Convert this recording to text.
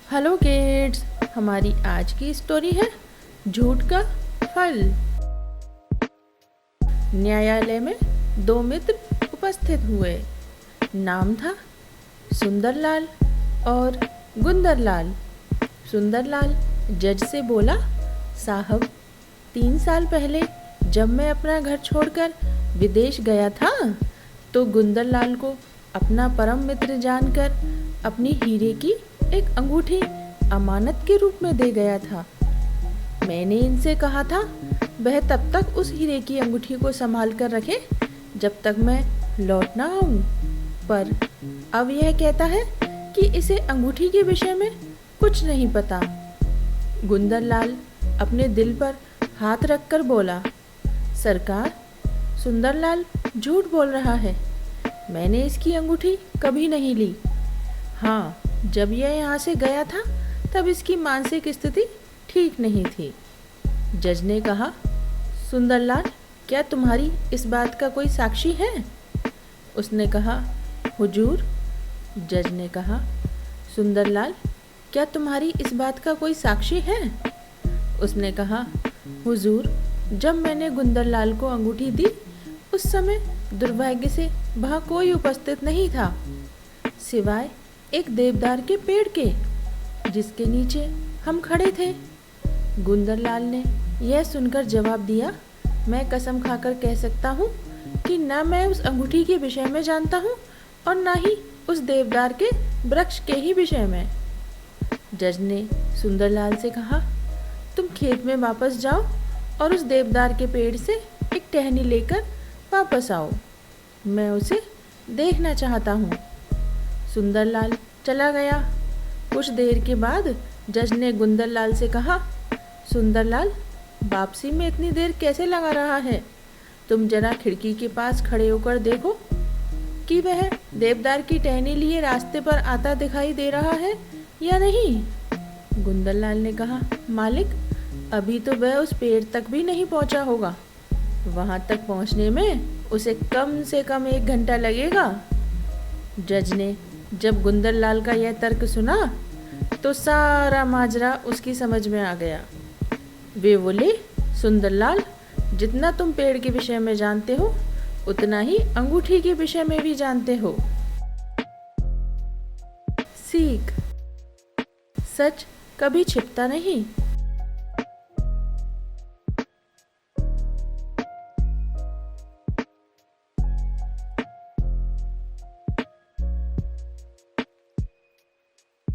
Hello kids, हमारी आज की स्टोरी है झूठ का फल। न्यायालय में दो मित्र उपस्थित हुए। नाम था सुंदरलाल और गुंदरलाल। सुंदरलाल जज से बोला, साहब 3 साल पहले जब मैं अपना घर छोड़कर विदेश गया था तो गुंदरलाल को अपना परम मित्र जानकर अपनी हीरे की एक अंगूठी अमानत के रूप में दे गया था। मैंने इनसे कहा था वह तब तक उस हीरे की अंगूठी को संभाल कर रखे जब तक मैं लौट ना आऊं, पर अब यह कहता है कि इसे अंगूठी के विषय में कुछ नहीं पता। गुंदरलाल अपने दिल पर हाथ रखकर बोला, सरकार, सुंदरलाल झूठ बोल रहा है। मैंने इसकी अंगूठी कभी नहीं ली। हाँ, जब यह यहाँ से गया था तब इसकी मानसिक स्थिति ठीक नहीं थी। जज ने कहा, सुंदरलाल, क्या तुम्हारी इस बात का कोई साक्षी है? उसने कहा, हुजूर। जज ने कहा, सुंदरलाल, क्या तुम्हारी इस बात का कोई साक्षी है? उसने कहा, हुजूर, जब मैंने गुंदरलाल को अंगूठी दी उस समय दुर्भाग्य से वहाँ कोई उपस्थित नहीं था सिवाय एक देवदार के पेड़ के जिसके नीचे हम खड़े थे। गुंदरलाल ने यह सुनकर जवाब दिया, मैं कसम खाकर कह सकता हूँ कि न मैं उस अंगूठी के विषय में जानता हूँ और न ही उस देवदार के वृक्ष के ही विषय में। जज ने सुंदरलाल से कहा, तुम खेत में वापस जाओ और उस देवदार के पेड़ से एक टहनी लेकर वापस आओ। मैं उसे देखना चाहता हूँ। सुंदरलाल चला गया। कुछ देर के बाद जज ने गुंदरलाल से कहा, सुंदरलाल, वापसी में इतनी देर कैसे लगा रहा है? तुम जरा खिड़की के पास खड़े होकर देखो कि वह देवदार की टहनी लिए रास्ते पर आता दिखाई दे रहा है या नहीं। गुंदरलाल ने कहा, मालिक, अभी तो वह उस पेड़ तक भी नहीं पहुंचा होगा। वहां तक पहुंचने में उसे कम से कम 1 घंटा लगेगा। जज ने जब गुंदरलाल का यह तर्क सुना तो सारा माजरा उसकी समझ में आ गया। वे बोले, सुंदरलाल, जितना तुम पेड़ के विषय में जानते हो उतना ही अंगूठी के विषय में भी जानते हो। सीख, सच कभी छिपता नहीं।